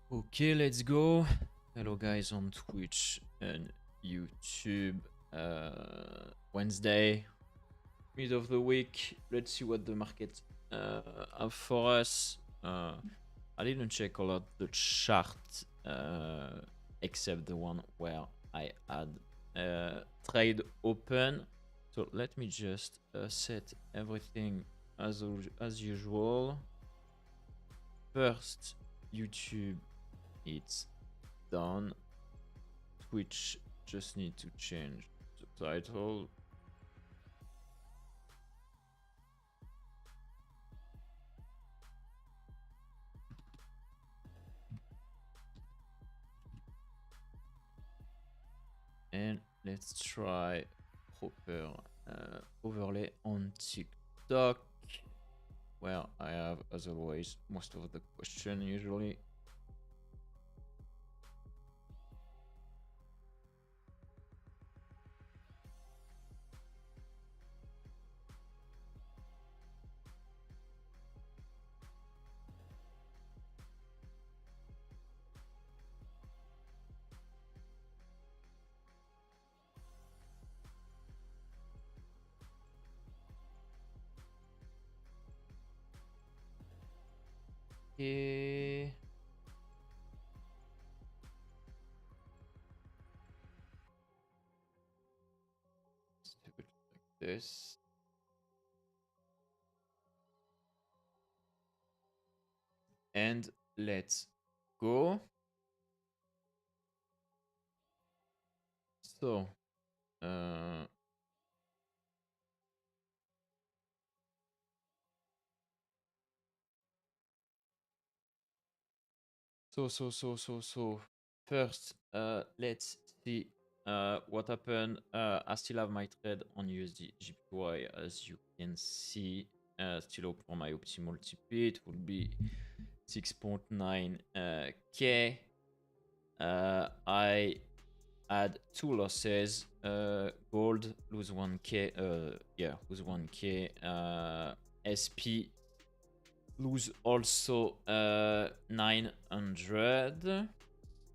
Okay, let's go. Hello guys on Twitch and YouTube. Wednesday, mid of the week. Let's see what the market have for us. I didn't check a lot the chart except the one where I had trade open. So let me just set everything as usual. First, YouTube, it's done. Twitch just need to change the title. And let's try proper overlay on TikTok, where I have, as always, most of the question usually. Okay. Let's do it like this. And let's go. So, uh, so. First, let's see what happened. I still have my trade on USD GPY, as you can see. Still up for my optimal TP. It will be 6.9 K. I had two losses. Gold lose 1K. Lose 1K. SP lose also 900.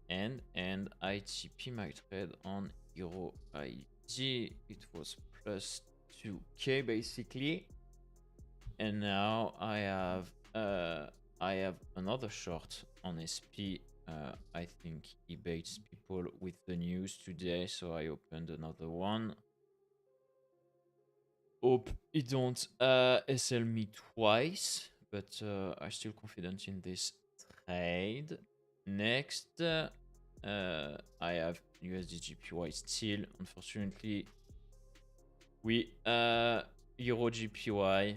And ITP my trade on Euro ID. It was plus 2K basically. And now I have another short on SP. I think he baits people with the news today, so I opened another one. Hope he don't SL me twice, but I'm still confident in this trade. Next, I have USD GPY still. Unfortunately, we Euro GPY,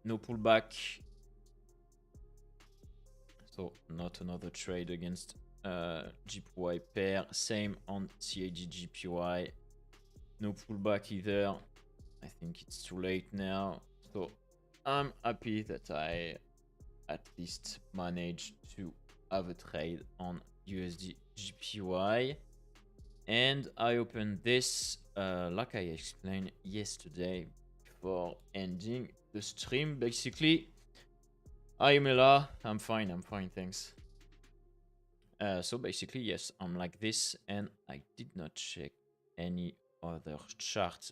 no pullback. So not another trade against GPY pair. Same on CAD GPY. No pullback either. I think it's too late now. So I'm happy that I at least managed to have a trade on USD GPY. And I opened this like I explained yesterday before ending the stream. Basically, hi Mela, I'm fine, thanks. So basically, yes, I'm like this, and I did not check any other chart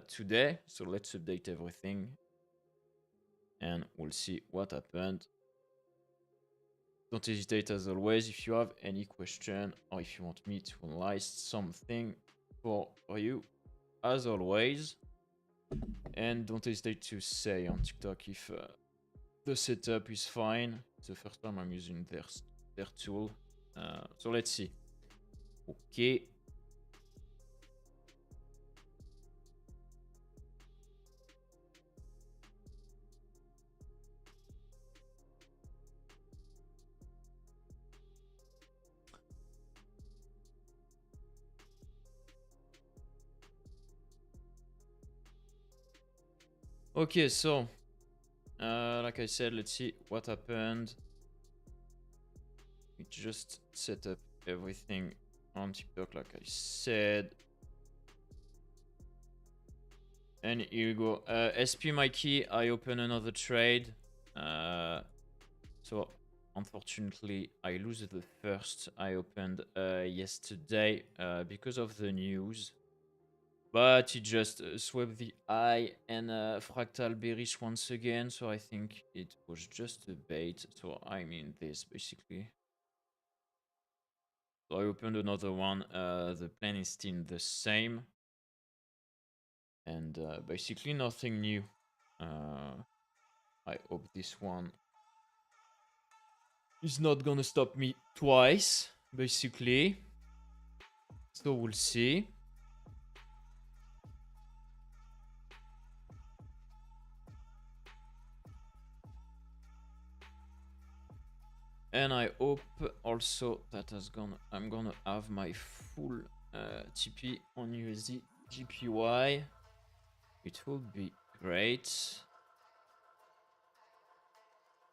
today. So let's update everything, and we'll see what happened. Don't hesitate, as always, if you have any question or if you want me to analyze something for you, as always. And don't hesitate to say on TikTok if the setup is fine. It's the first time I'm using their tool. So let's see. Okay. Okay, so like I said, let's see what happened. We just set up everything on TikTok, like I said. And here we go. SP Mikey, I open another trade. So unfortunately, I lose the first I opened yesterday because of the news. But he just swept the eye and fractal bearish once again, so I think it was just a bait. So I mean this basically. So I opened another one. The plan is still the same, and basically nothing new. I hope this one is not gonna stop me twice, basically. So we'll see. And I hope also that I'm gonna have my full TP on USD GPY. It would be great.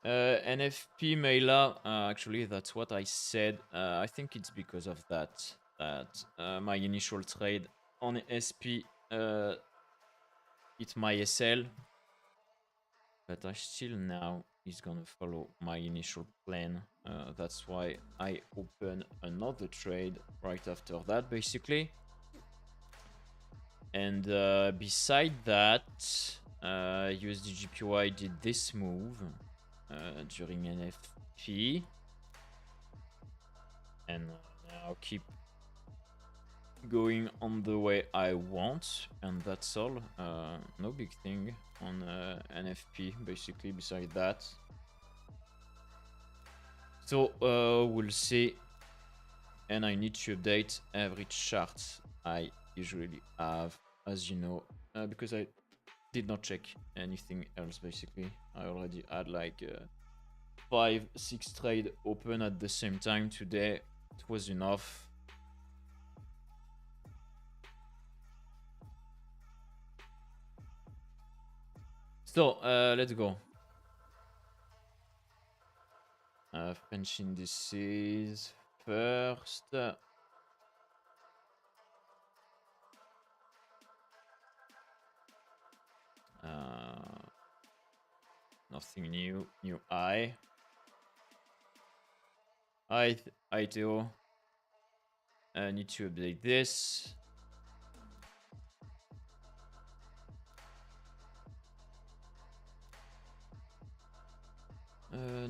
NFP Mela, actually that's what I said. I think it's because of that my initial trade on SP hit my SL, but I still now is gonna follow my initial plan. That's why I open another trade right after that, basically. And beside that, USD GPY did this move during NFP, and now keep going on the way I want, and that's all. No big thing on NFP, basically, beside that. So we'll see, and I need to update every chart I usually have, as you know, because I did not check anything else. Basically, I already had like 5-6 trade open at the same time today. It was enough. So let's go. French indices first. Nothing new. New I. ITO. I need to update this.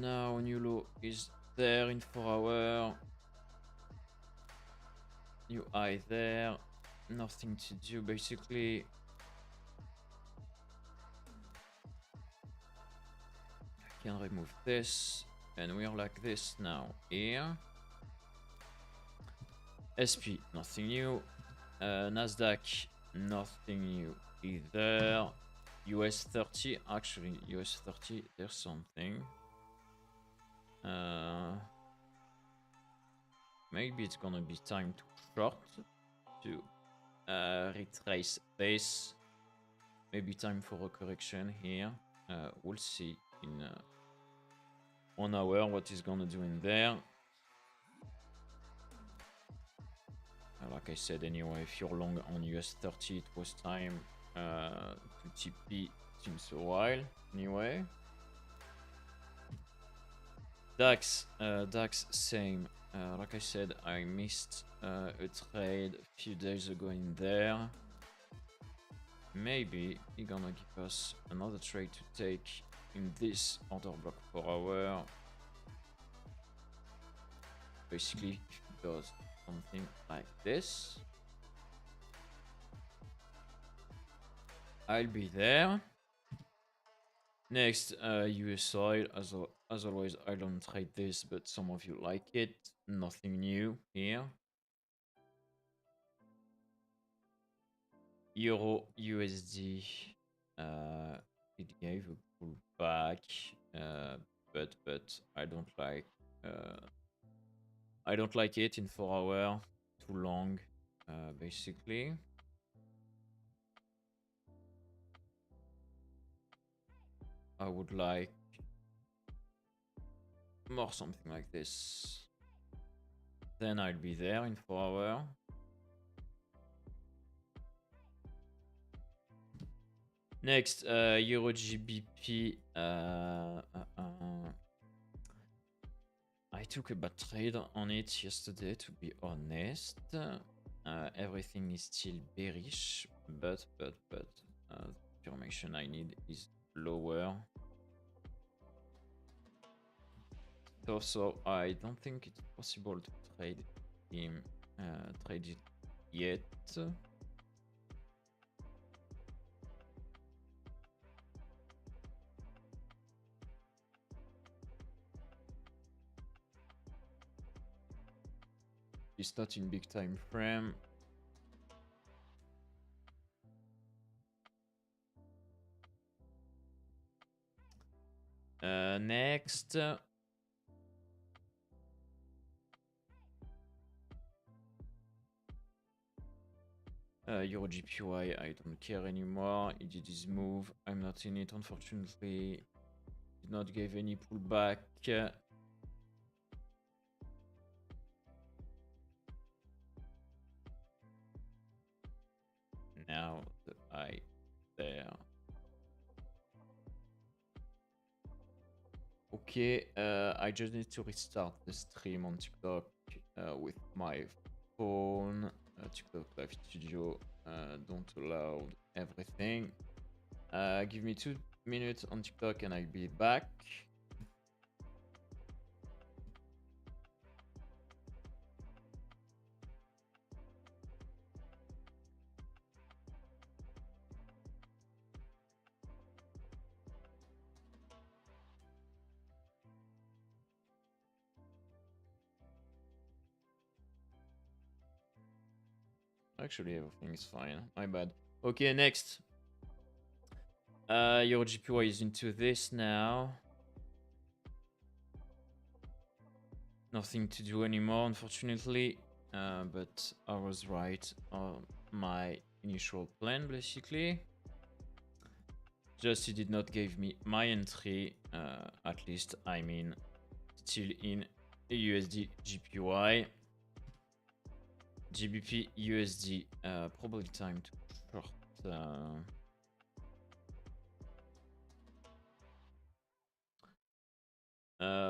Now new low is there in 4 hour. New high there. Nothing to do basically. I can remove this. And we're like this now here. SP, nothing new. Nasdaq, nothing new either. US 30, actually US 30, there's something. Maybe it's gonna be time to short to retrace this. Maybe time for a correction here. We'll see in 1 hour what is gonna do in there. Like I said anyway, if you're long on US 30, it was time to TP since a while anyway. DAX, same. Like I said, I missed a trade a few days ago in there. Maybe he's gonna give us another trade to take in this order block 4 hour. Basically, if he does something like this, I'll be there. Next, US oil. As always, I don't trade this, but some of you like it. Nothing new here. Euro USD. It gave a pullback, but I don't like. I don't like it in 4 hour. Too long, basically. I would like more something like this. Then I'll be there in 4 hour. Next, Euro GBP. I took a bad trade on it yesterday, to be honest. Everything is still bearish, but the confirmation I need is lower. So I don't think it's possible to trade him, trade it yet. It's not in big time frame. Next. Euro GPY, I don't care anymore. He did his move. I'm not in it, unfortunately. Did not give any pullback. Now the eye there. Okay, I just need to restart the stream on TikTok with my phone. TikTok Live Studio don't allow everything. Give me 2 minutes on TikTok and I'll be back. Actually, everything is fine. My bad. Okay, next. Your GPY is into this now. Nothing to do anymore, unfortunately. But I was right on my initial plan, basically. Just he did not give me my entry. At least, I mean, still in USD GPY. GBP USD, probably time to short.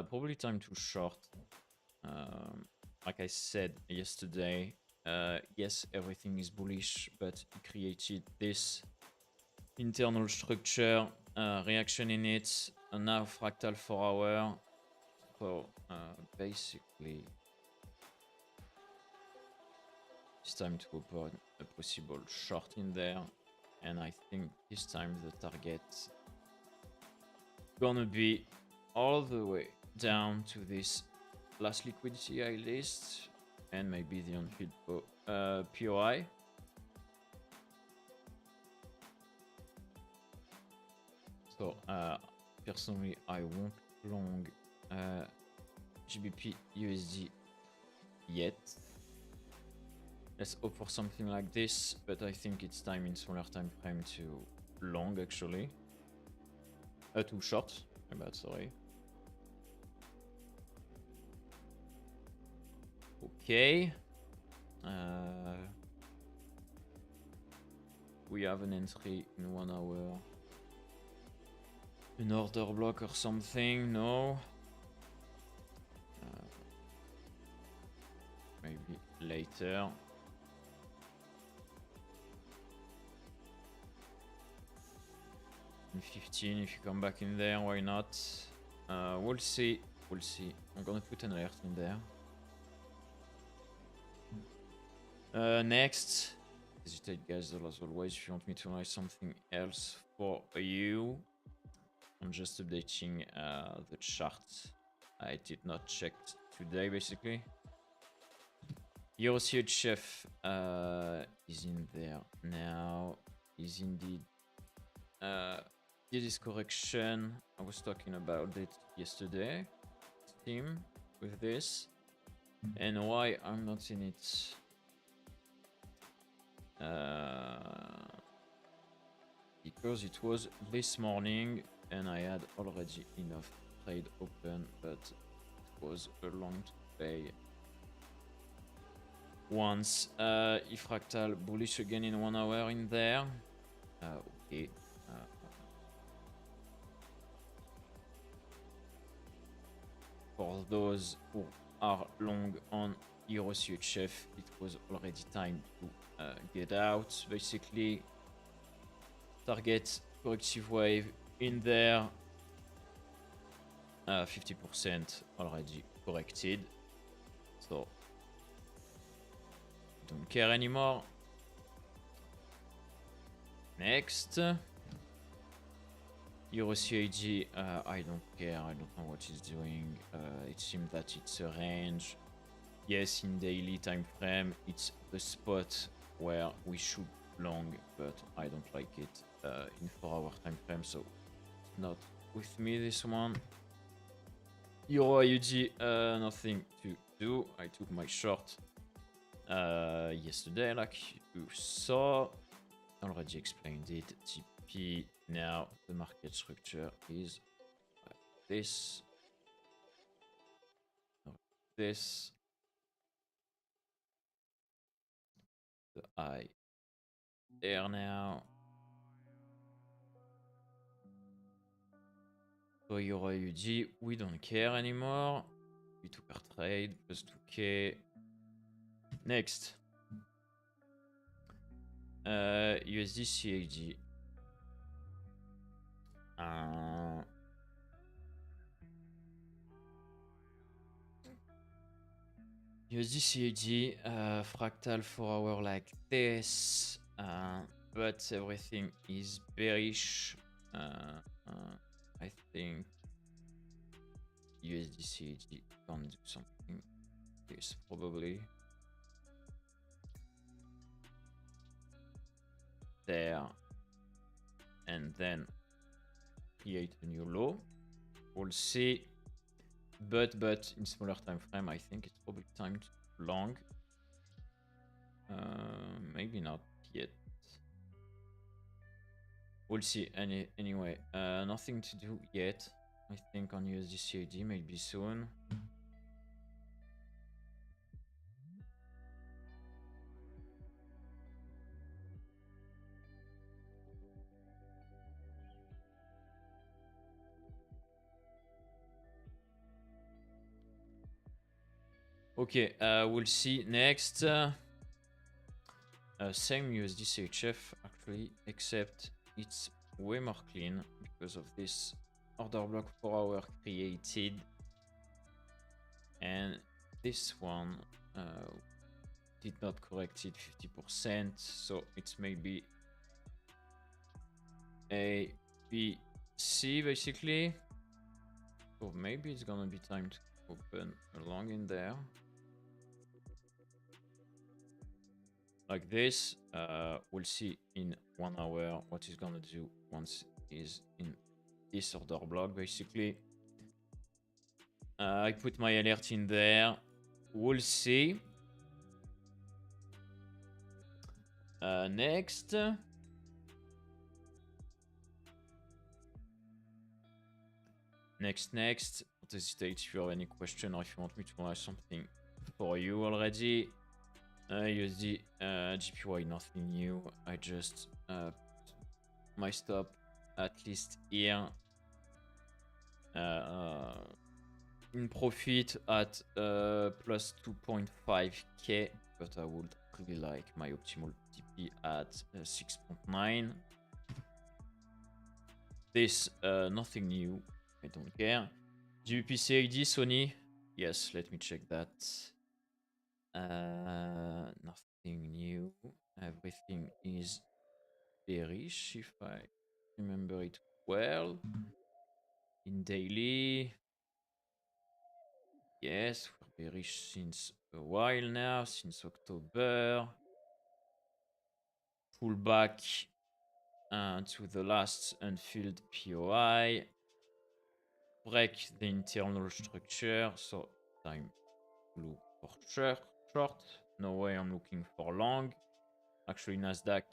Probably time to short. Like I said yesterday, yes, everything is bullish, but he created this internal structure, reaction in it, and now fractal 4 hour. So basically, it's time to open a possible short in there, and I think this time the target gonna be all the way down to this last liquidity I list, and maybe the on-field POI. So personally, I won't long GBP USD yet. Let's hope for something like this, but I think it's time in smaller time frame to long actually. Too short, my bad, sorry. Okay. We have an entry in 1 hour. An order block or something, no. Maybe later. In 15, if you come back in there, why not? We'll see. We'll see. I'm gonna put an alert in there. Next. Hesitate, guys, as always, if you want me to write something else for you. I'm just updating the chart. I did not check today, basically. Euro CHF is in there now. Is indeed. This correction. I was talking about it yesterday. Team with this. And why I'm not in it. Because it was this morning and I had already enough trade open, but it was a long to pay. Once fractal bullish again in 1 hour in there. Okay. for those who are long on Euro CHF, it was already time to get out. Basically, target corrective wave in there. 50% already corrected. So, don't care anymore. Next. Euro CAD, I don't care. I don't know what it's doing. It seems that it's a range. Yes, in daily time frame, it's the spot where we should long, but I don't like it in 4-hour time frame, so not with me this one. Euro AUD, nothing to do. I took my short yesterday, like you saw. Already explained it. TP. Now the market structure is like this. This. The eye there now. So Euro AUD, we don't care anymore. We took our trade, plus 2k. Next. USD CAD. USD CAD, fractal 4-hour like this. But everything is bearish. I think USD CAD can do something. This probably. There. And then create a new low. We'll see. But in smaller time frame, I think it's probably time to long. Maybe not yet. We'll see. Anyway, nothing to do yet. I think on USD CAD, maybe soon. Okay, we'll see next. Same USD CHF actually, except it's way more clean because of this order block 4-hour created. And this one did not correct it 50%, so it's maybe A, B, C basically. So maybe it's gonna be time to open a long in there. Like this. We'll see in 1 hour what it's gonna do once it's in this order block basically. I put my alert in there. We'll see. Next. Next. Don't hesitate if you have any question or if you want me to write something for you already. USD, GPY, nothing new. I just put my stop at least here. In profit at plus 2.5k, but I would really like my optimal TP at 6.9. This, nothing new. I don't care. GBP CAD, Sony. Yes, let me check that. Nothing new. Everything is bearish, if I remember it well. In daily. Yes, we're bearish since a while now, since October. Pull back to the last unfilled POI. Break the internal structure, so time to look for short. No way I'm looking for long. Actually, Nasdaq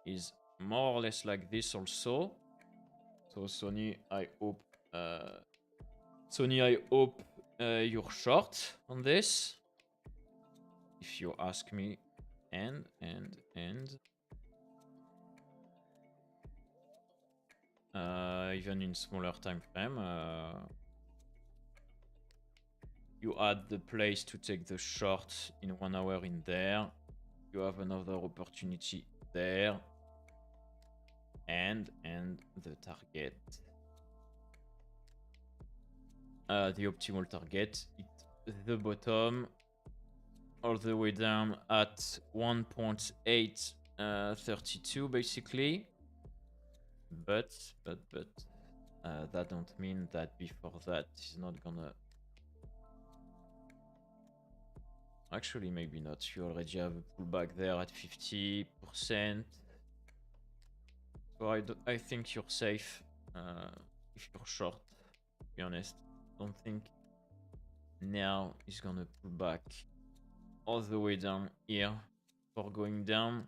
is more or less like this also. So Sony, I hope you're short on this. If you ask me, and even in smaller time frame, You add the place to take the short in 1 hour in there. You have another opportunity there. And the target. The optimal target. Hit the bottom all the way down at 1.832 basically. But that don't mean that before that he's not gonna. Actually, maybe not. You already have a pullback there at 50%. So I think you're safe if you're short, to be honest. Don't think now he's gonna pull back all the way down here for going down,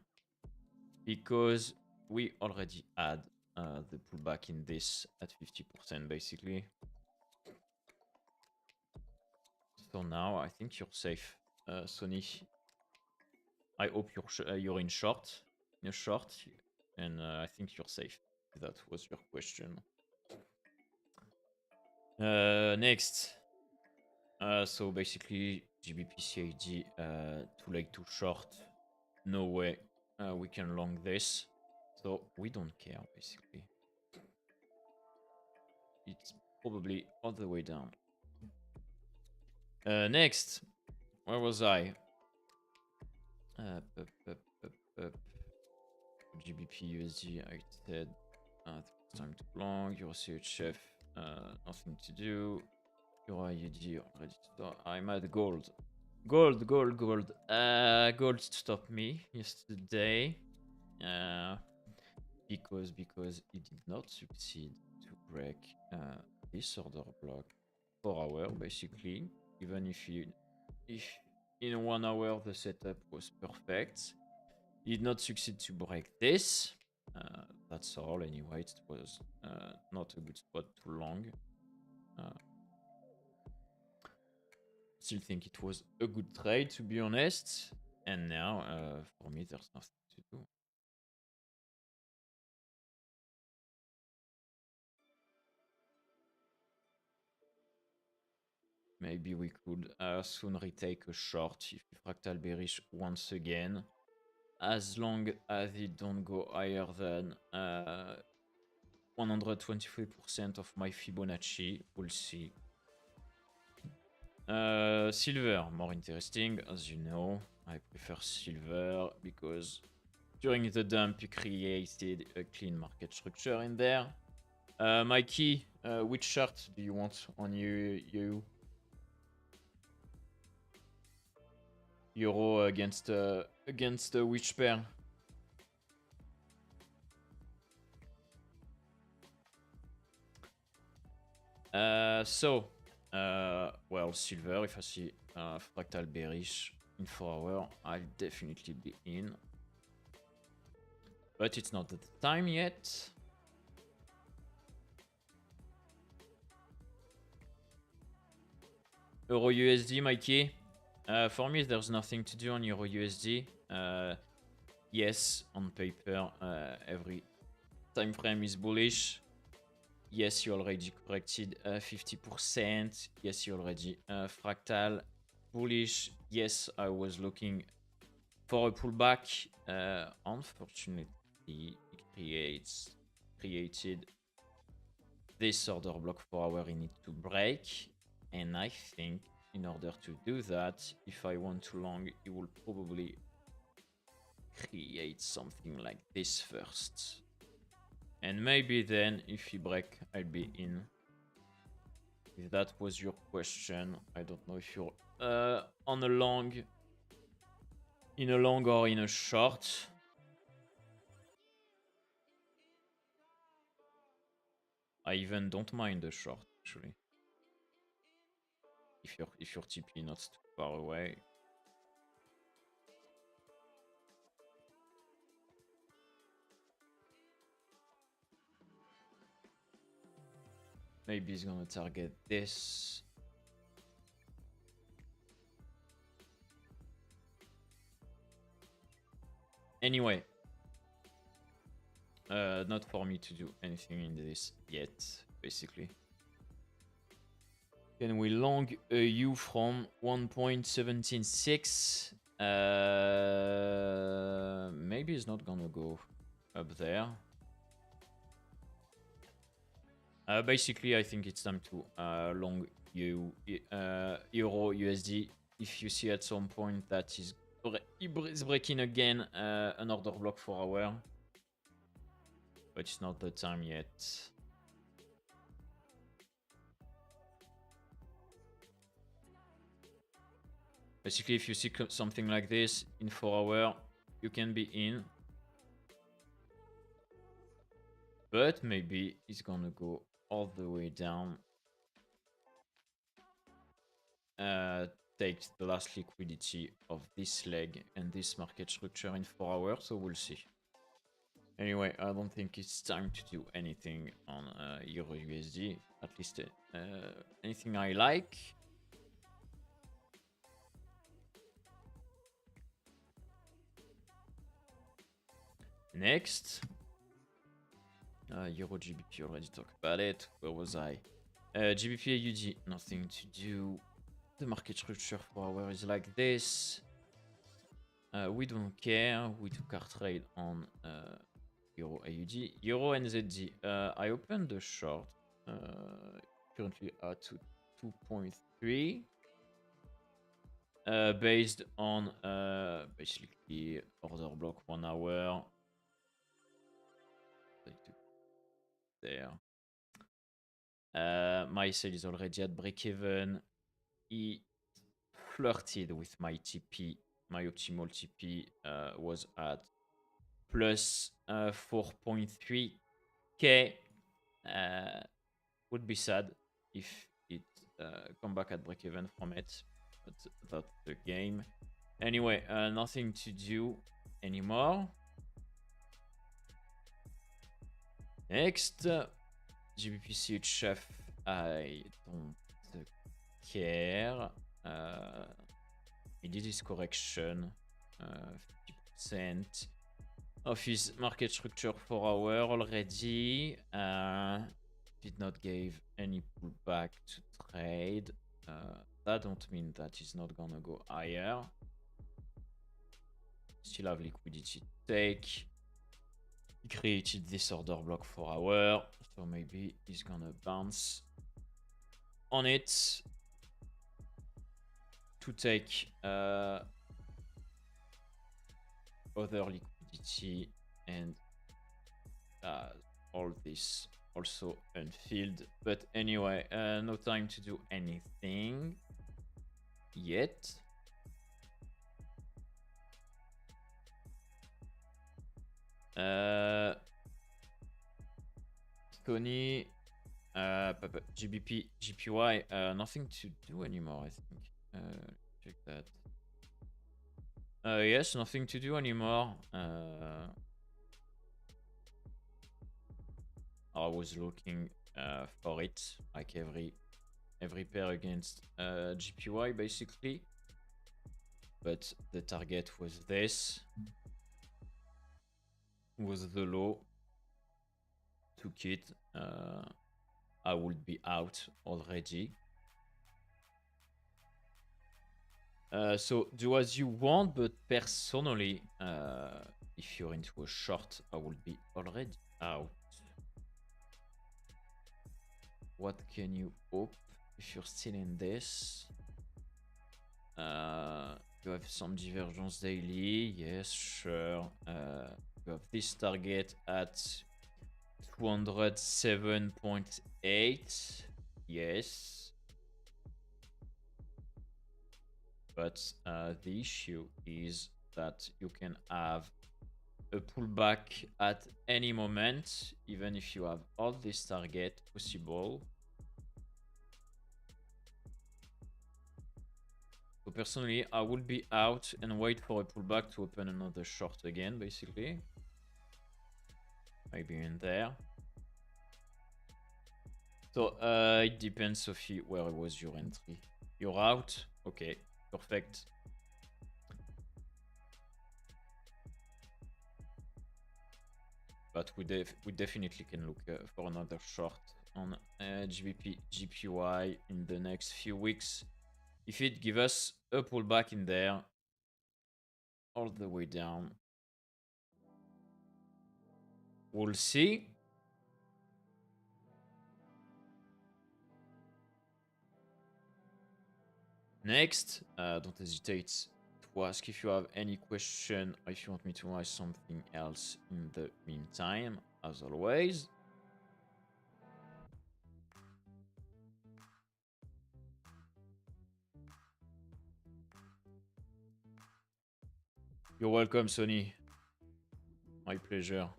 because we already had the pullback in this at 50% basically. So now I think you're safe, Sonny. I hope you're in a short, and I think you're safe. That was your question. Next. So basically, GBP CAD, too late, too short. No way we can long this. So we don't care, basically. It's probably all the way down. Next. Where was I? GBP USD, I said time to long. Euro CHF, nothing to do. Euro IUD already. I'm at gold. Gold. Gold stopped me yesterday. Because it did not succeed to break this order block 4 hours basically. Even if in 1 hour the setup was perfect, it did not succeed to break this. That's all. Anyway, it was not a good spot too long. Still think it was a good trade, to be honest. And now, for me, there's nothing to do. Maybe we could soon retake a short if fractal bearish once again, as long as it don't go higher than 123% of my Fibonacci. We'll see. Silver, more interesting, as you know. I prefer silver because during the dump you created a clean market structure in there. Mikey, which chart do you want on you? Euro against which pair? Well, silver, if I see fractal bearish in 4 hours, I'll definitely be in. But it's not the time yet. Euro USD, Mikey. For me, there's nothing to do on Euro USD. Yes, on paper, every time frame is bullish. Yes, you already corrected 50%. Yes, you already fractal bullish. Yes, I was looking for a pullback. Unfortunately, it created this order block 4 hours in it to break. And I think in order to do that, if I want to long, it will probably create something like this first. And maybe then, if he break, I'll be in. If that was your question, I don't know if you're on a long, in a long or in a short. I even don't mind the short, actually. If your TP not too far away. Maybe he's gonna target this. Anyway. Not for me to do anything in this yet, basically. Can we long a U from 1.176? Maybe it's not gonna go up there. Basically, I think it's time to long Euro USD. If you see at some point that is breaking again an order block for hour, but it's not the time yet. Basically, if you see something like this in 4 hour, you can be in. But maybe it's gonna go all the way down. Take the last liquidity of this leg and this market structure in 4 hours, so we'll see. Anyway, I don't think it's time to do anything on Euro USD, at least anything I like. Next, Euro GBP, already talked about it. Where was I? GBP AUD, nothing to do. The market structure for hours is like this. We don't care. We took our trade on Euro AUD. Euro NZD. I opened the short. Currently at 2.3. Based on basically order block 1 hour. There. My sale is already at break-even. He flirted with my TP. My optimal TP was at plus 4.3k. Would be sad if it come back at break-even from it, but that's the game. Anyway, nothing to do anymore. Next, GBP CHF. I don't care. He did his correction. 50% of his market structure 4 hour already. Did not give any pullback to trade. That don't mean that he's not gonna go higher. Still have liquidity to take. He created this order block 4 hour, so maybe he's gonna bounce on it to take other liquidity, and all this also unfilled. But anyway, no time to do anything yet. Coney, GBP, GPY, nothing to do anymore, I think. Check that. Yes, nothing to do anymore. I was looking for it, like every pair against GPY, basically. But the target was this. Was the low. Took it. I would be out already. So do as you want, but personally, if you're into a short, I would be already out. What can you hope if you're still in this? You have some divergence daily. Yes, sure. You have this target at 207.8. Yes. But the issue is that you can have a pullback at any moment, even if you have all this target possible. So personally, I will be out and wait for a pullback to open another short again, basically. Maybe in there. So it depends, Sophie, where was your entry? You're out? Okay, perfect. But we definitely can look for another short on GBP GPY in the next few weeks. If it gives us a pullback in there, all the way down, we'll see. Next, don't hesitate to ask if you have any question or if you want me to ask something else in the meantime, as always. You're welcome, Sony. My pleasure.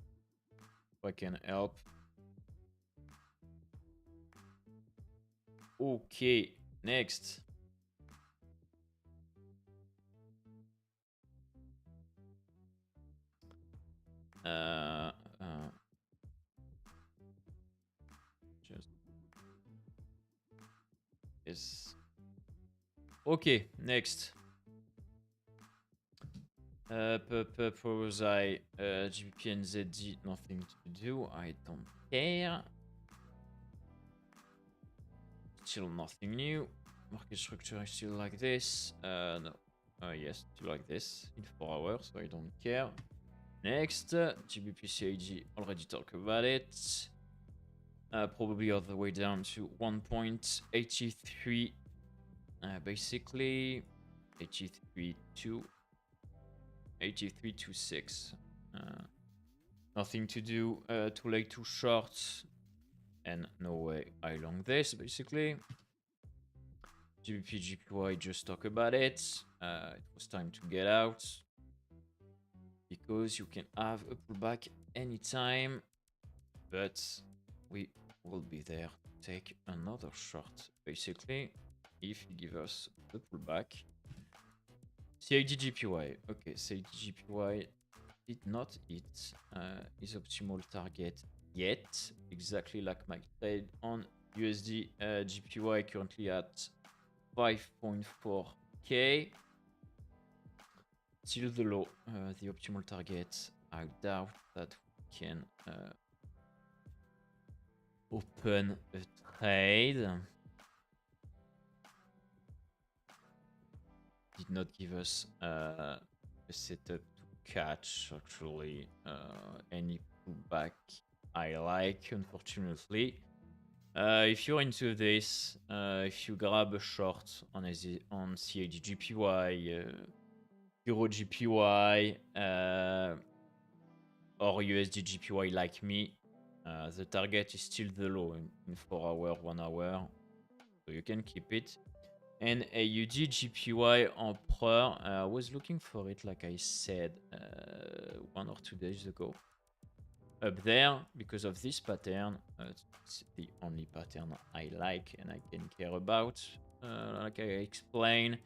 If I can help. Okay, next. Just yes. Okay, next. Propose I GBP and ZD, nothing to do. I don't care. Still nothing new. Market structure is still like this. No. Yes, still like this in 4 hours, so I don't care. Next, GBP CAD, already talked about it. Probably all the way down to 1.83. Basically, 83.2. 83.26. Nothing to do, too late, too short, and no way I long this, basically. GBP GPY, just talk about it. It was time to get out because you can have a pullback anytime, but we will be there to take another short, basically, if you give us the pullback. CAD GPY. Okay, CAD GPY did not hit his optimal target yet, exactly like Mike said on USD GPY, currently at 5.4k. Still the low, the optimal target. I doubt that we can open a trade. Did not give us a setup to catch actually any pullback I like, unfortunately. If you're into this, if you grab a short on CAD GPY, Euro GPY, or USD GPY like me, the target is still the low in 4 hours, 1 hour, so you can keep it. And AUD GPY Emperor, I was looking for it, like I said, 1 or 2 days ago. Up there, because of this pattern, it's the only pattern I like and I can care about. Like I explained,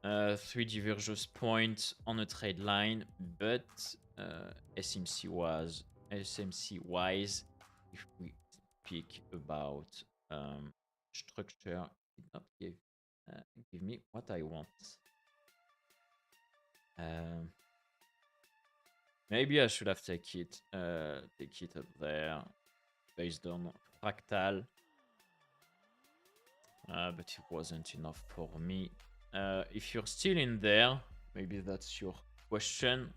3 divergence points on a trade line, but SMC wise, if we speak about structure, it did not give me what I want. Maybe I should have take it up there based on fractal, but it wasn't enough for me. If you're still in there, maybe that's your question.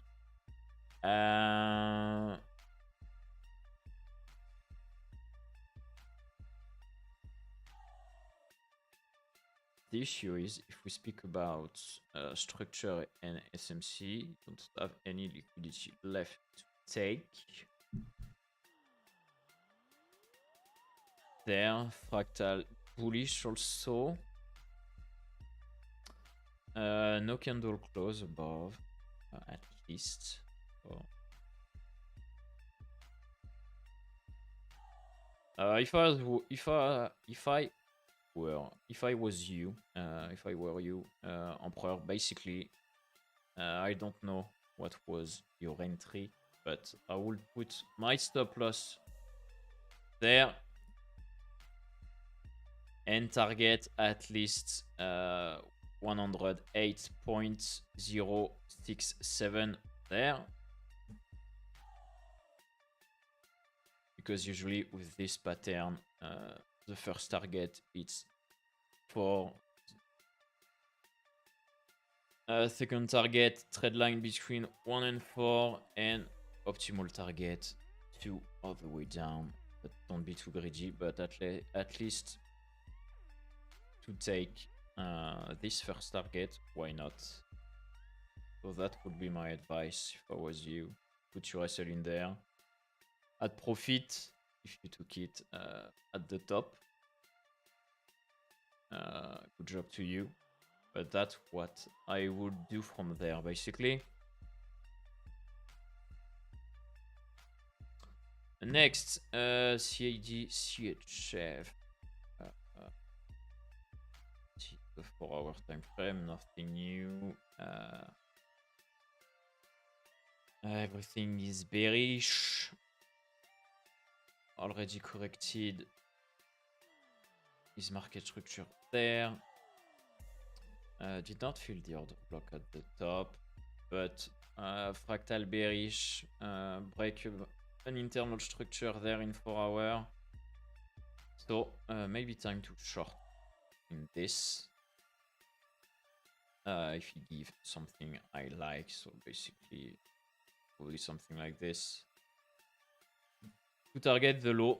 The issue is, if we speak about structure and SMC, don't have any liquidity left to take. There, fractal bullish also. No candle close above, at least. So. If I was you, Emperor, basically, I don't know what was your entry, but I will put my stop loss there and target at least 108.067 there. because usually with this pattern, the first target it's 4. Second target, trend line between 1 and 4, and optimal target 2 all the way down. But don't be too greedy, but at least to take this first target, why not? So that would be my advice if I was you. Put your SL in there. At profit, if you took it at the top. Good job to you. But that's what I would do from there, basically. Next, CAD CHF. The 4-hour time frame, nothing new. Everything is bearish. Already corrected. Is market structure there? Did not feel the order block at the top, but fractal bearish, break an internal structure there in 4 hours. So maybe time to short in this. If you give something I like, so basically probably something like this. To target the low,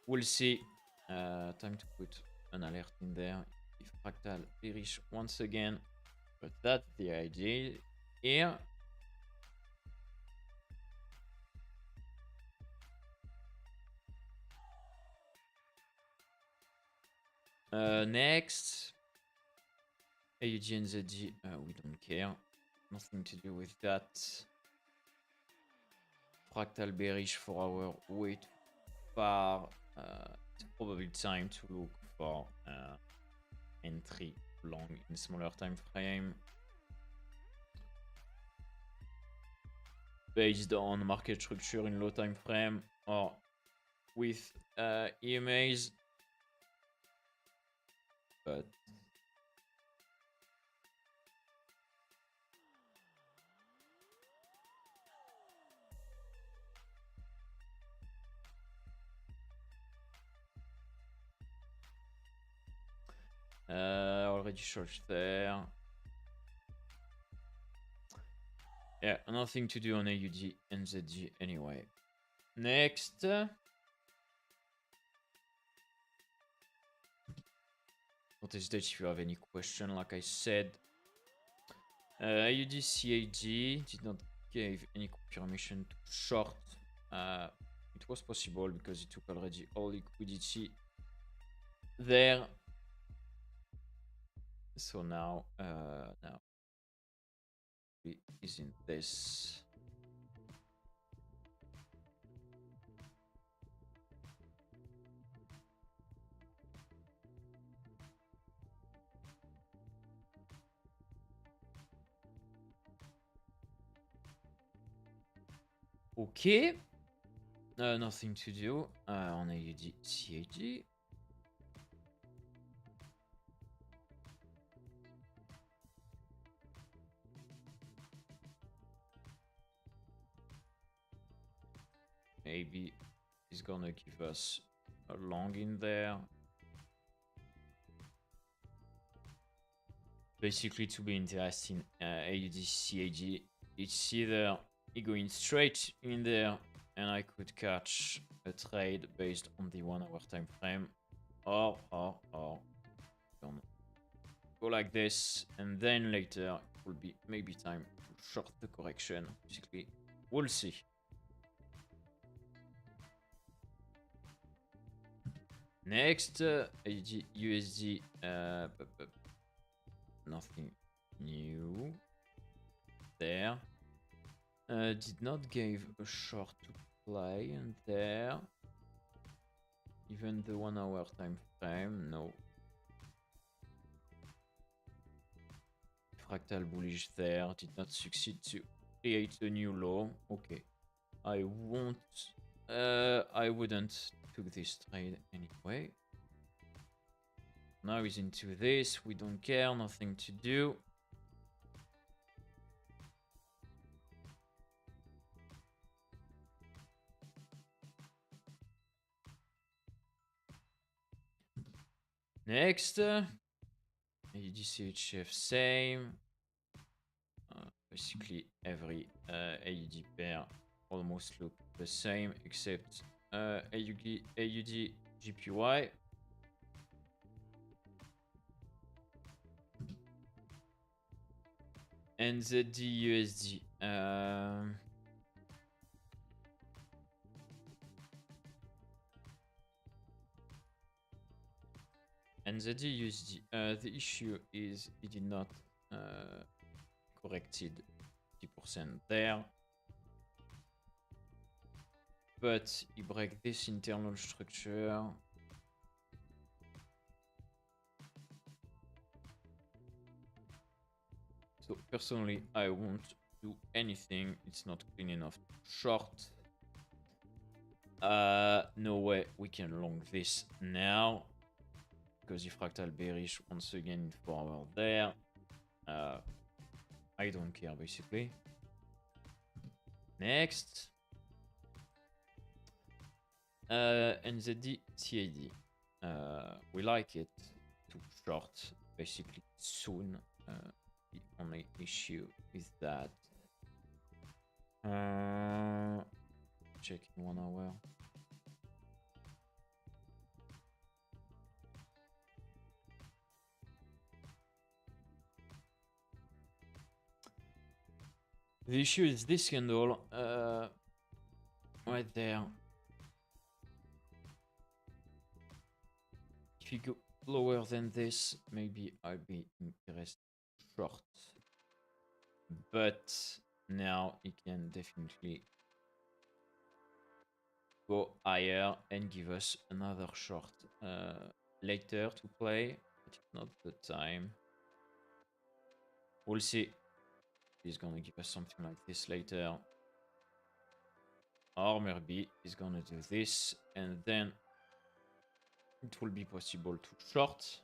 we'll see. Time to put an alert in there. If fractal bearish once again, but that's the idea here. Next, AUD and ZD, we don't care. Nothing to do with that. Fractal bearish 4 hour, way too far. It's probably time to look for entry long in smaller time frame. Based on market structure in low time frame or with EMAs. But already short there. Yeah, nothing to do on AUD and ZG anyway. Next. Don't hesitate if you have any question, like I said. AUD CAD did not give any confirmation to short. It was possible because it took already all liquidity there. So now it is in this. Okay. Nothing to do on AUD CAD. Maybe he's gonna give us a long in there. Basically, to be interesting, AUD CAD, it's either he going straight in there and I could catch a trade based on the 1 hour time frame, or don't go like this, and then later it will be maybe time to short the correction. Basically, we'll see. Next, AUD USD, nothing new there. Did not give a short to play in there. Even the 1 hour time frame, no. Fractal bullish there, did not succeed to create a new low. Okay, I wouldn't took this trade anyway. Now he's into this, we don't care, nothing to do. Next, AUD-CHF, same. Basically every AUD pair almost look the same except AUD GPY. NZD USD. NZD USD. The issue is it did not corrected 50% there. But he break this internal structure. So personally, I won't do anything. It's not clean enough to short. No way we can long this now. Because the fractal bearish once again in forward there. I don't care basically. Next. NZD CAD. We like it to short basically soon. The only issue is that check in 1 hour. The issue is this candle right there. If you go lower than this, maybe I'll be interested short. But now it can definitely go higher and give us another short later to play, but it's not the time. We'll see. He's gonna give us something like this later. Or maybe he's gonna do this and then it will be possible to short.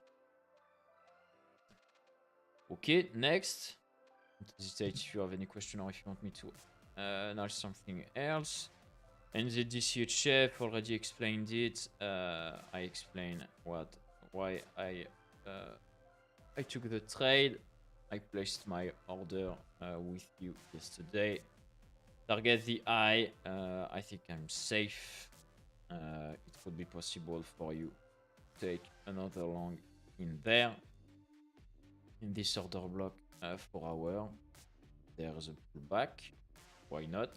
Okay, next. Don't hesitate if you have any question or if you want me to analyze something else. NZD-CHF, already explained it. I explained why I took the trade. I placed my order with you yesterday. Target the eye. I think I'm safe. It would be possible for you to take another long in there. In this order block 4 hour. There's a pullback. Why not?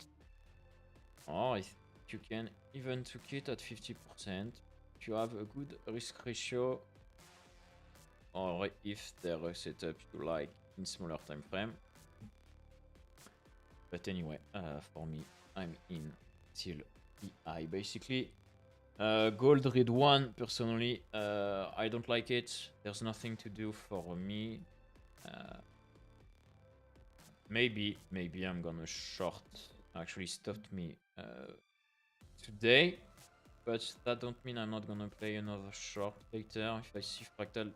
Or if you can even took it at 50%. If you have a good risk ratio. Or if there are setup you like in smaller time frame. But anyway, for me, I'm in till the eye basically. Gold red 1, personally, I don't like it. There's nothing to do for me. Maybe I'm gonna short. Actually stopped me today. But that don't mean I'm not gonna play another short later. If I see fractal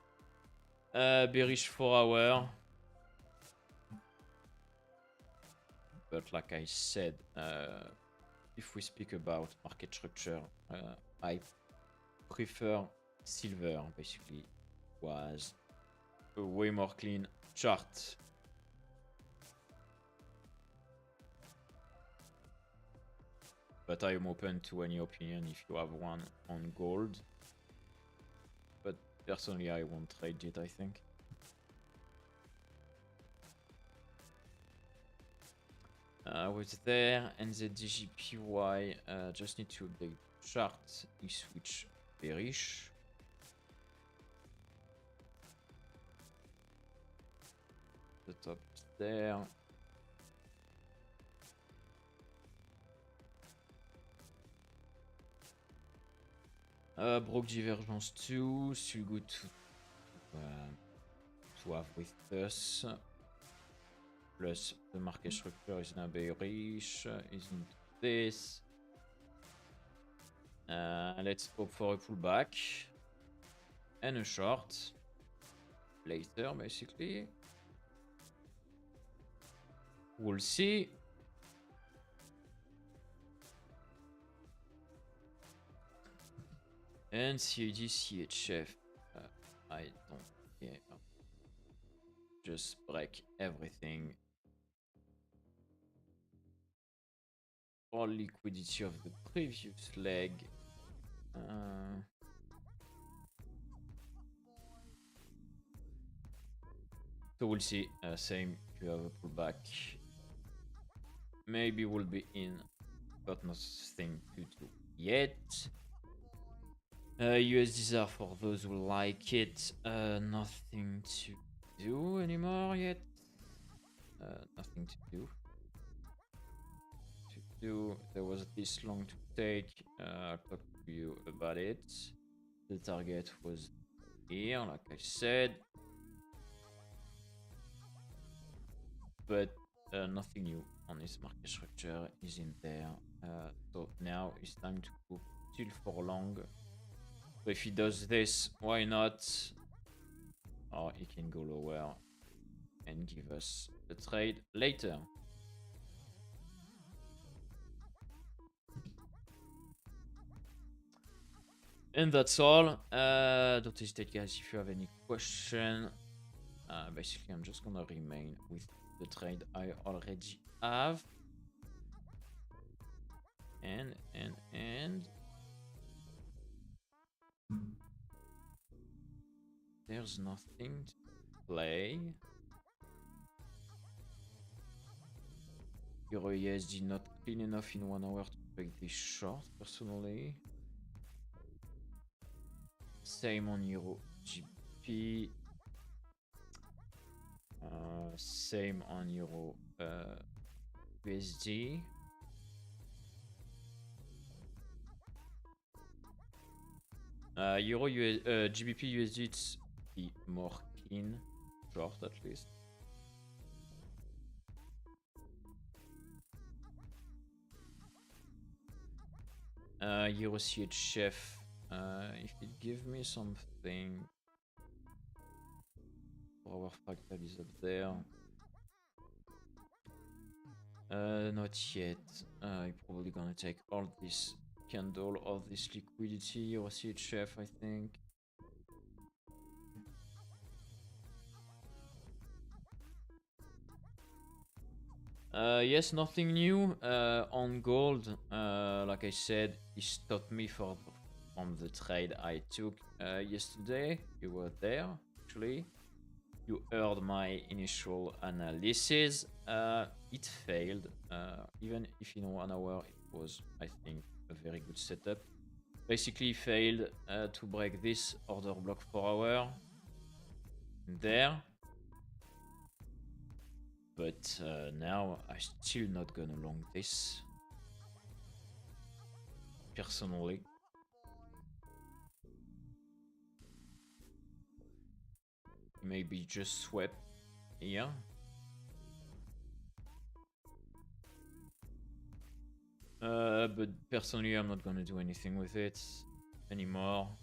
bearish 4 hour. But like I said, if we speak about market structure, I prefer silver, basically. Was a way more clean chart. But I am open to any opinion if you have one on gold. But personally, I won't trade it, I think. Was there NZD-GPY, just need to update chart. We switch bearish. The top there. Broke divergence 2, still good to have with us. Plus the market structure is now bearish, isn't this? Let's hope for a pullback and a short later, basically. We'll see. And CAD CHF. I don't care. Just break everything. All liquidity of the previous leg. So we'll see. Same if you have a pullback. Maybe we'll be in, but nothing to do yet. USDR for those who like it. Nothing to do anymore yet. Nothing to do. There was this long to take. I'll talk to you about it. The target was here, like I said. But nothing new on this market structure is in there. So now it's time to go still for long. So if he does this, why not? Or he can go lower and give us the trade later. And that's all. Don't hesitate, guys, if you have any question. Basically, I'm just gonna remain with the trade I already have. And there's nothing to play. Euro USD not clean enough in 1 hour to break this short, personally. Same on Euro GP. Same on Euro USD. Euro GBP USD, it's the more clean short at least. Euro CHF, if it gives me something, our fractal is up there. Not yet. I'm probably gonna take all this candle, all this liquidity, or CHF, I think. Yes, nothing new on gold. Like I said, he stopped me from the trade I took yesterday. You were there, actually. You heard my initial analysis. It failed. Even if in 1 hour it was, I think, a very good setup. Basically failed to break this order block 4 hour there. But now I'm still not gonna long this. Personally. Maybe just swept here. But personally, I'm not gonna do anything with it anymore.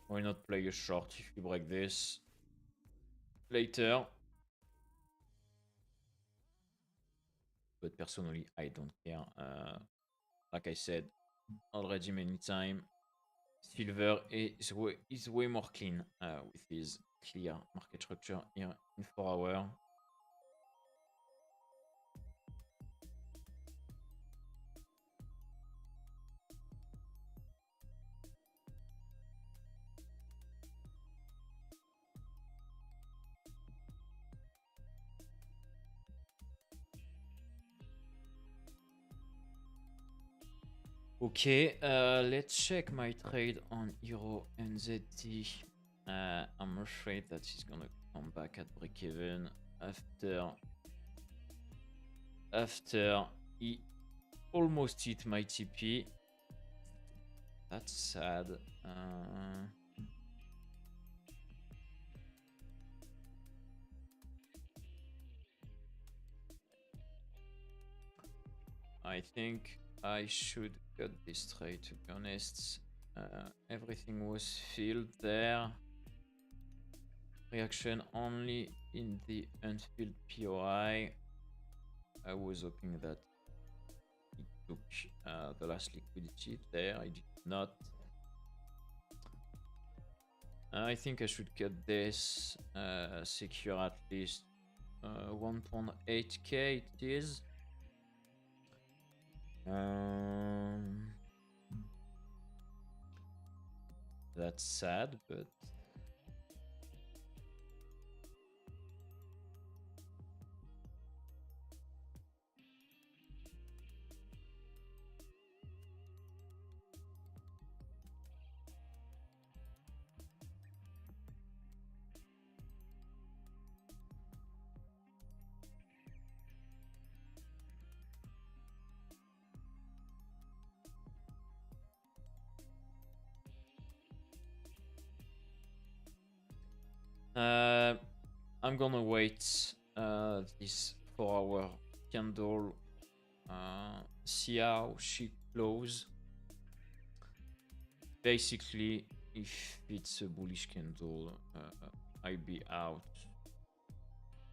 Why not play a short if you break this later? But personally, I don't care. Like I said already many times, silver is way more clean with his clear market structure here in 4 hours. Okay, let's check my trade on Euro NZD. I'm afraid that he's gonna come back at break-even after he almost hit my TP. That's sad. I think I should cut this trade, to be honest. Everything was filled there. Reaction only in the unfilled POI. I was hoping that he took the last liquidity there. I did not. I think I should cut this, secure at least 1.8k it is. That's sad, but I'm gonna wait this 4-hour candle, see how she close. Basically, if it's a bullish candle, I'll be out.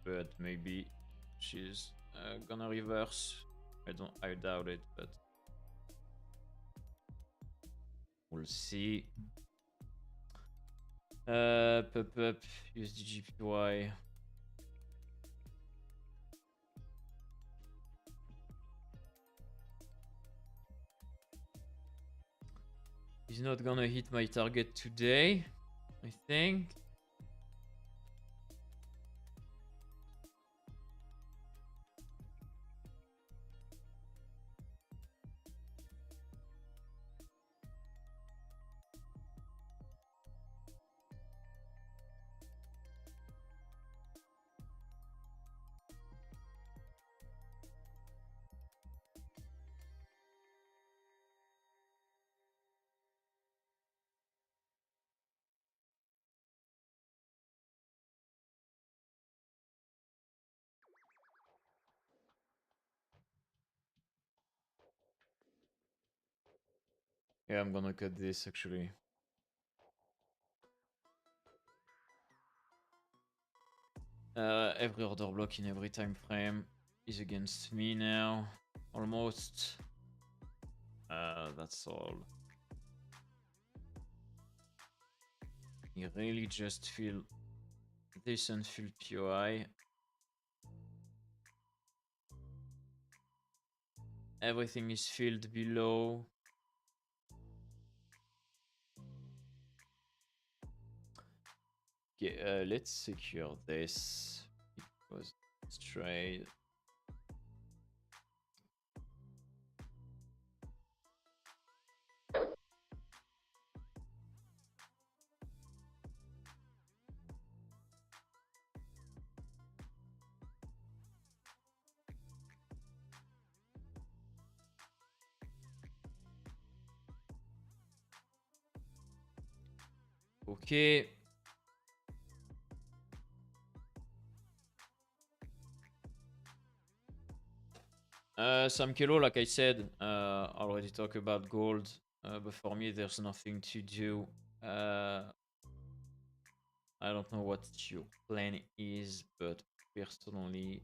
But maybe she's gonna reverse. I doubt it, but we'll see. Up, USDGPY. He's not gonna hit my target today, I think. Yeah, I'm gonna cut this actually. Every order block in every time frame is against me now. Almost. That's all. You really just feel this unfilled POI. Everything is filled below. Okay, let's secure this because it's trade. Okay. Sam Kelo, like I said, already talked about gold, but for me, there's nothing to do. I don't know what your plan is, but personally,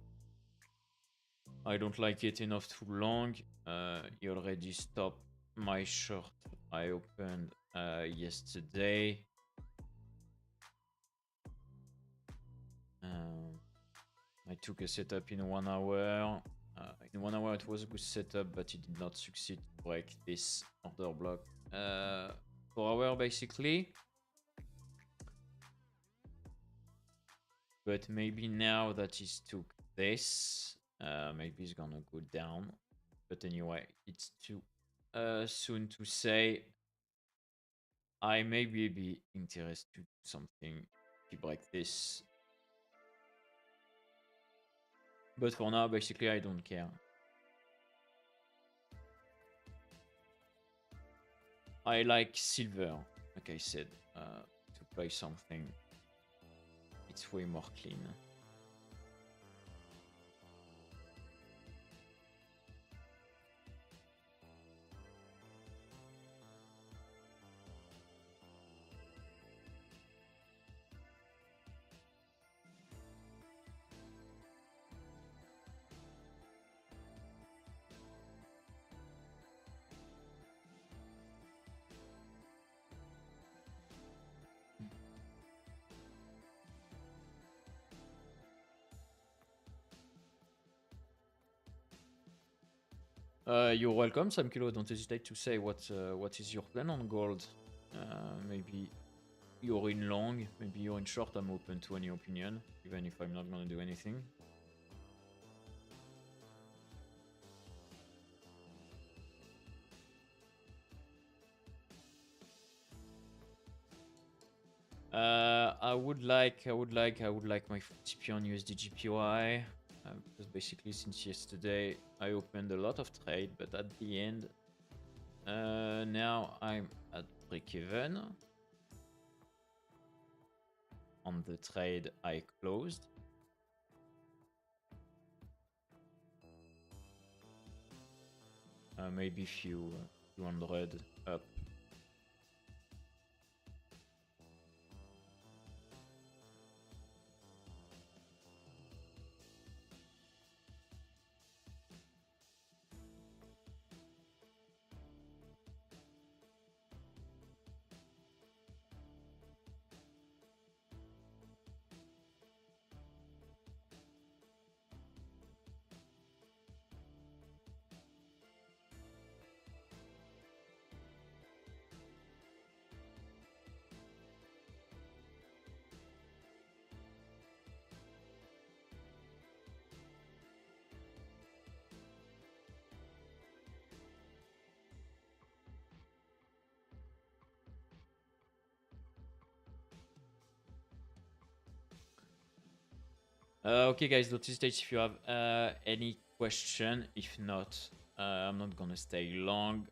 I don't like it enough too long. He already stopped my short I opened yesterday. I took a setup in 1 hour. In 1 hour, it was a good setup, but it did not succeed to break this order block. 4 hour basically. But maybe now that he's took this, maybe he's gonna go down. But anyway, it's too soon to say. I maybe be interested to do something to break this. But for now, basically, I don't care. I like silver, like I said, to play something. It's way more clean. You're welcome, Sam Kilo. Don't hesitate to say what is your plan on gold. Maybe you're in long, maybe you're in short. I'm open to any opinion, even if I'm not gonna do anything. I would like my TP on USD GPY. Because basically since yesterday I opened a lot of trade, but at the end, now I'm at break even on the trade I closed. Maybe few 200 up. Okay, guys, don't hesitate if you have any question. If not, I'm not gonna stay long.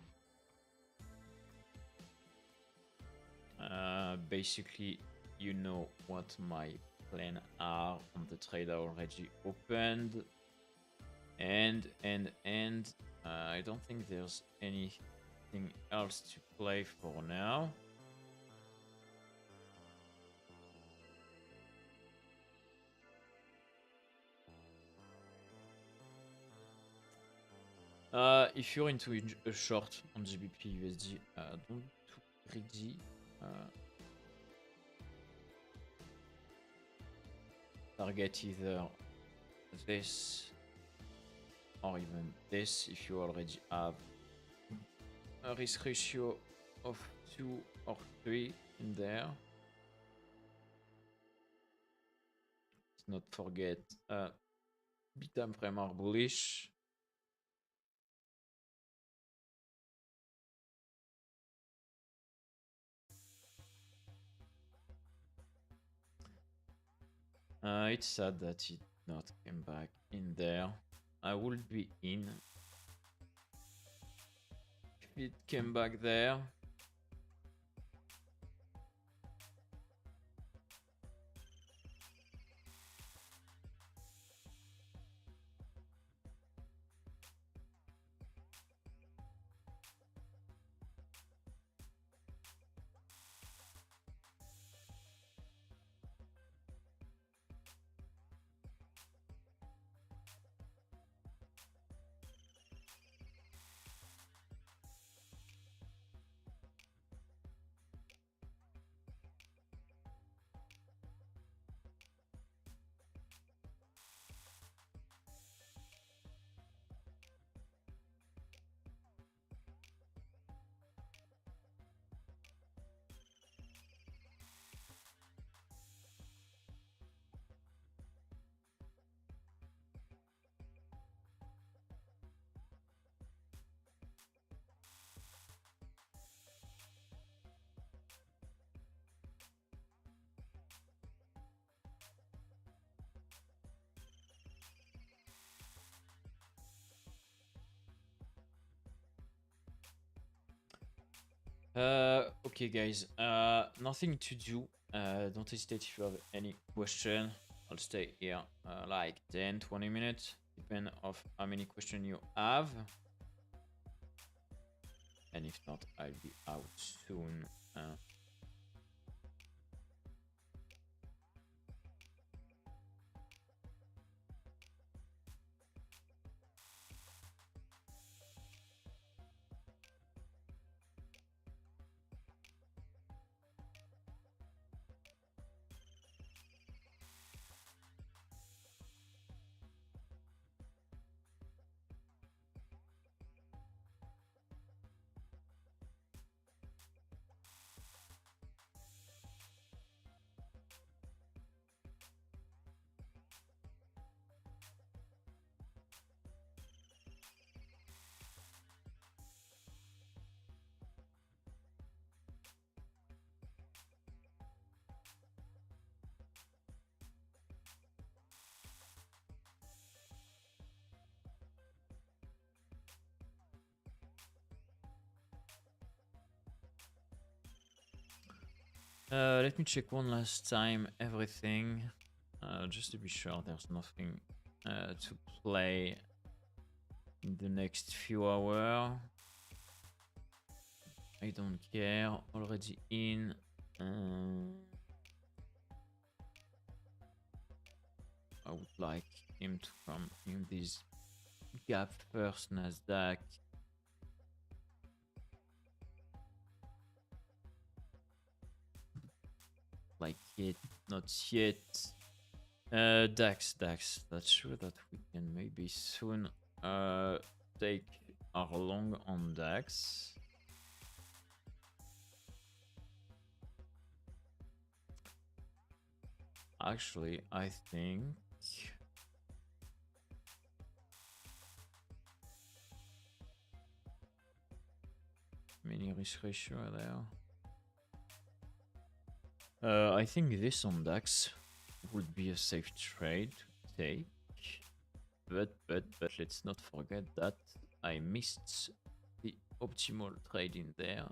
Basically, you know what my plan are on the trade I already opened, and I don't think there's anything else to play for now. If you're into a short on GBP USD, don't be too greedy. Target either this or even this if you already have a risk ratio of 2 or 3 in there. Let's not forget big time frame are bullish. It's sad that it not came back in there. I would be in if it came back there. Okay, guys. Nothing to do. Don't hesitate if you have any question. I'll stay here like 10-20 minutes, depending of how many questions you have. And if not, I'll be out soon. Let me check one last time everything, just to be sure there's nothing to play in the next few hours. I don't care. Already in. I would like him to come in this gap first, Nasdaq. Like it, not yet. DAX. That's sure that we can maybe soon take our long on DAX. Actually, I think mini risk ratio there. I think this on DAX would be a safe trade to take. But let's not forget that I missed the optimal trade in there.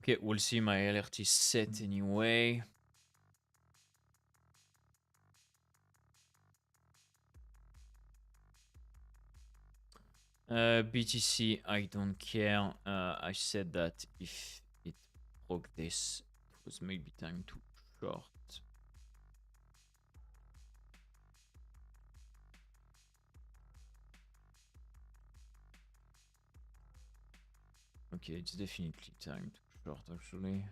Okay, we'll see. My alert is set anyway. BTC, I don't care. I said that if it broke this, it was maybe time to short. Okay, it's definitely time to short actually.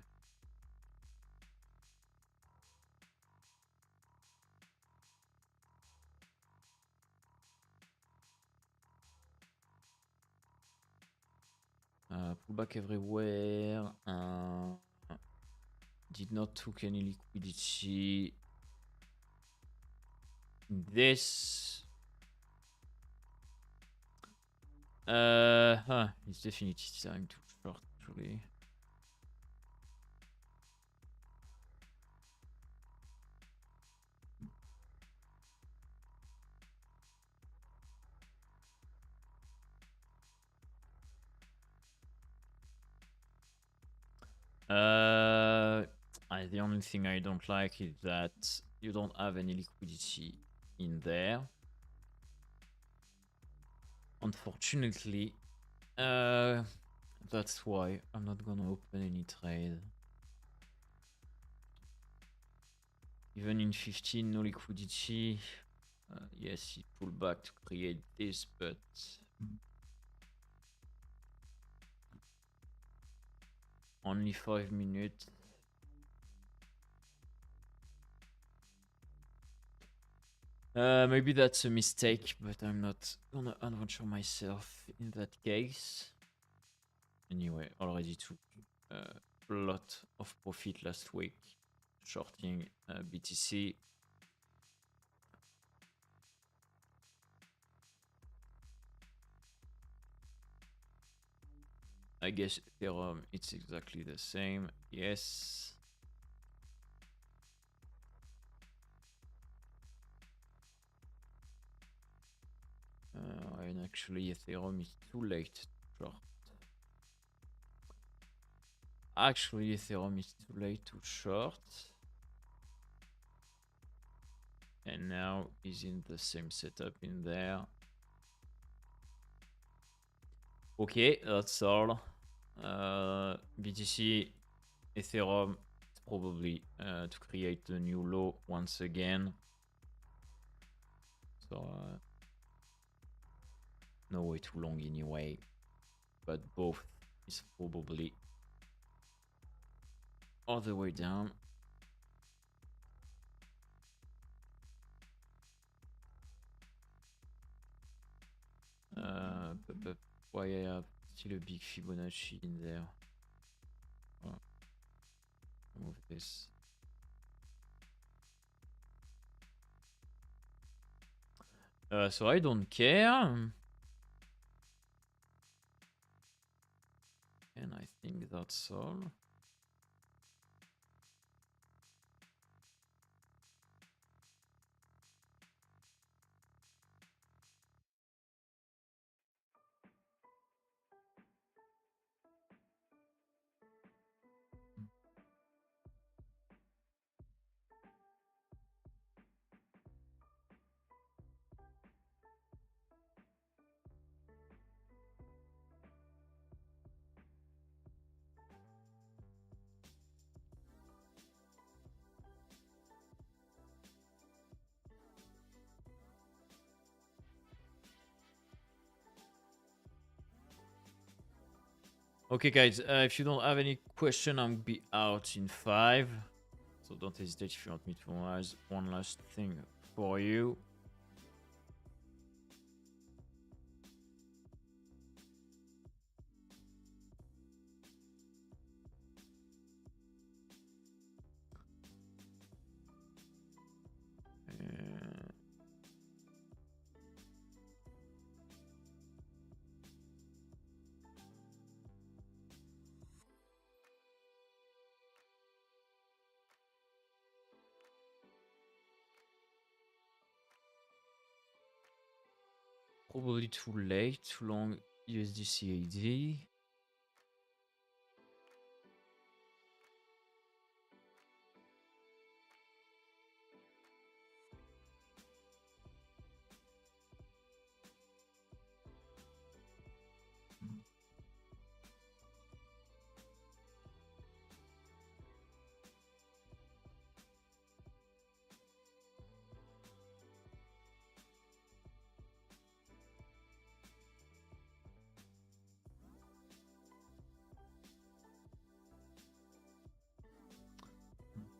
Pullback everywhere. Did not took any liquidity. This. It's definitely time to short actually. The only thing I don't like is that you don't have any liquidity in there. Unfortunately, that's why I'm not gonna open any trade. Even in 15, no liquidity. Yes, he pulled back to create this, but only 5 minutes. Maybe that's a mistake, but I'm not gonna adventure myself in that case. Anyway, already took a lot of profit last week shorting BTC. I guess Ethereum, it's exactly the same. Yes. And actually Ethereum is too late to short. Actually Ethereum is too late to short. And now is in the same setup in there. Okay, that's all. BTC, Ethereum, probably to create a new low once again. So no way too long anyway, but both is probably all the way down. But why I have still a big Fibonacci in there? Oh, of this. So I don't care. And I think that's all. Okay, guys, if you don't have any question, I'll be out in 5. So don't hesitate if you want me to analyze one last thing for you. Probably too late, too long USD CAD.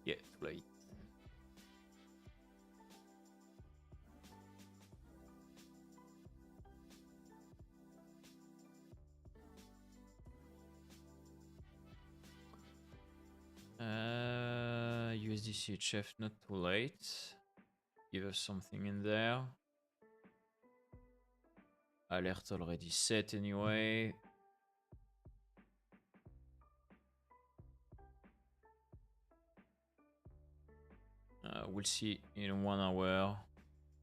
Yeah, too late. USD CHF, not too late. Give us something in there. Alert already set anyway. We'll see in 1 hour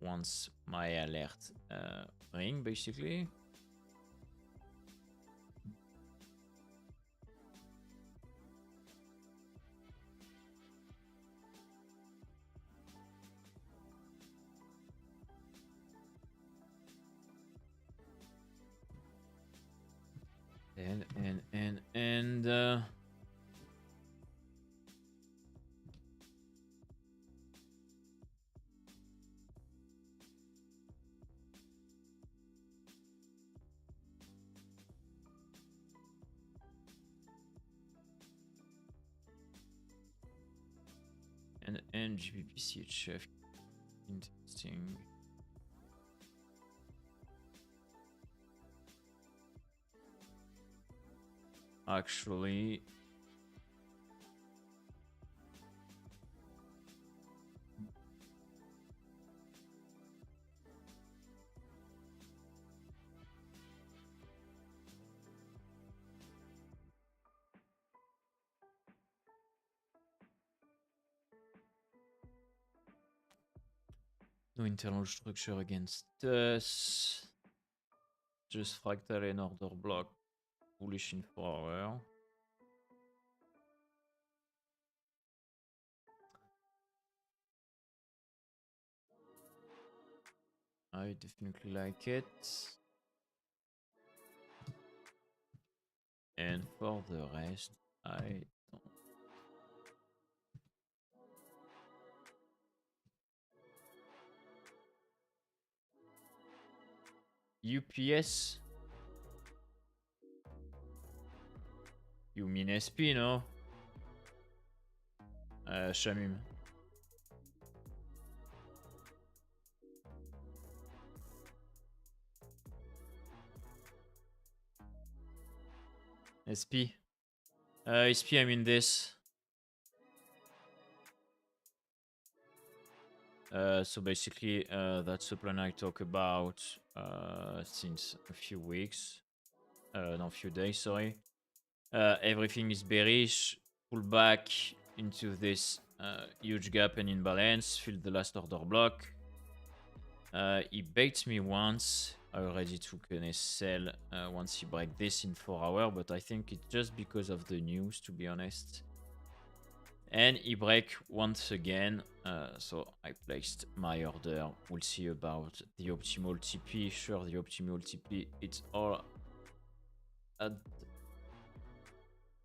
once my alert ring, basically. And GBP CHF, interesting. Actually, no internal structure against us. Just fractal and order block. Bullish in 4 hours. I definitely like it. And for the rest, I don't. UPS? You mean SP, no? Shamim. SP. SP, I mean this. So basically, that's the plan I talk about since a few weeks. No, a few days, sorry. Everything is bearish. Pull back into this huge gap and imbalance. Fill the last order block. He baits me once. I already took an SL once he break this in 4 hours, but I think it's just because of the news, to be honest. And he break once again, so I placed my order. We'll see about the optimal TP. Sure, the optimal TP, it's all at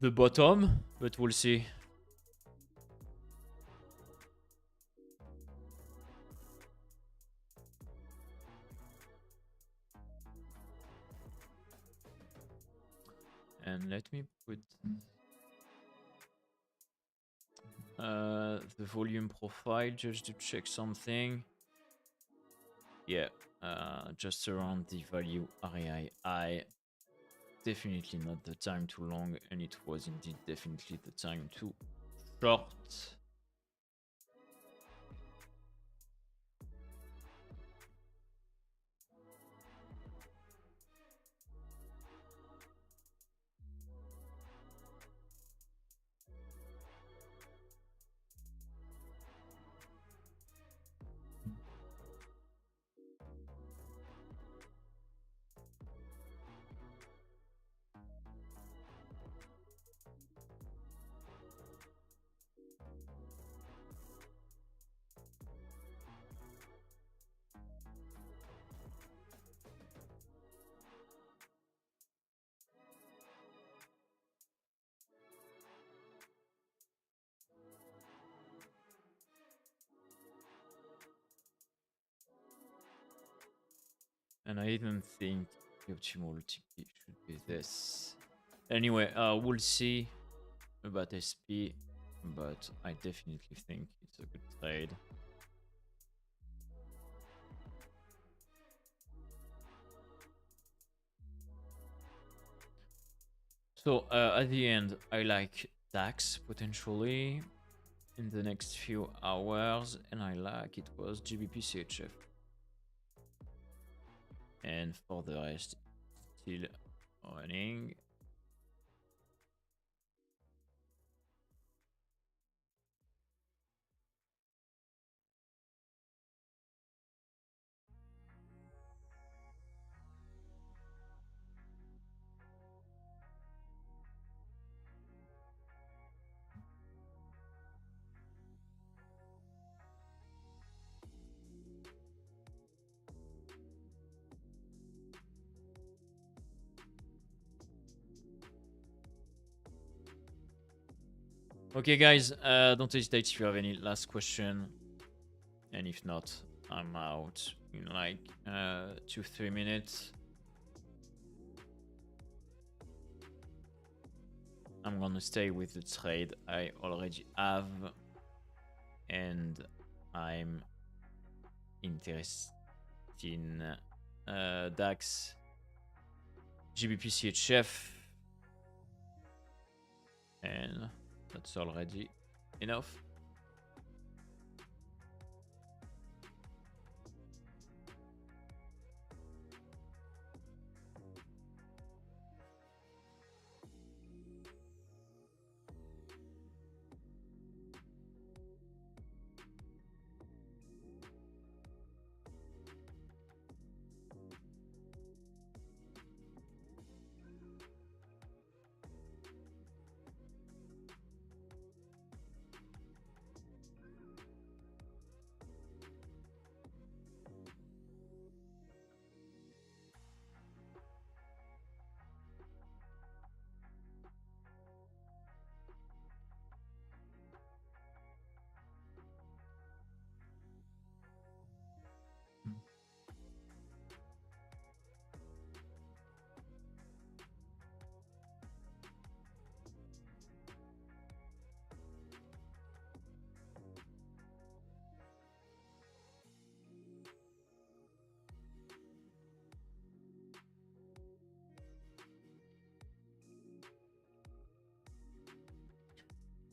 the bottom, but we'll see. And let me put the volume profile just to check something. Yeah, just around the value RAI. Definitely not the time too long, and it was indeed definitely the time too short. And I even think the optimal TP should be this. Anyway, we'll see about SP, but I definitely think it's a good trade. So at the end, I like DAX potentially in the next few hours, and I like it was GBP CHF. And for the rest, still running. Okay, guys, don't hesitate if you have any last question. And if not, I'm out in like 2-3 minutes. I'm gonna stay with the trade I already have. And I'm interested in DAX, GBP CHF. And that's already enough.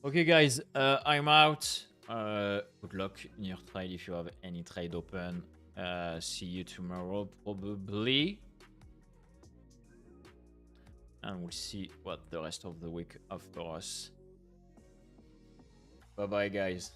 Okay, guys, I'm out. Good good luck in your trade if you have any trade open. See you tomorrow, probably. And we'll see what the rest of the week have for us. Bye-bye, guys.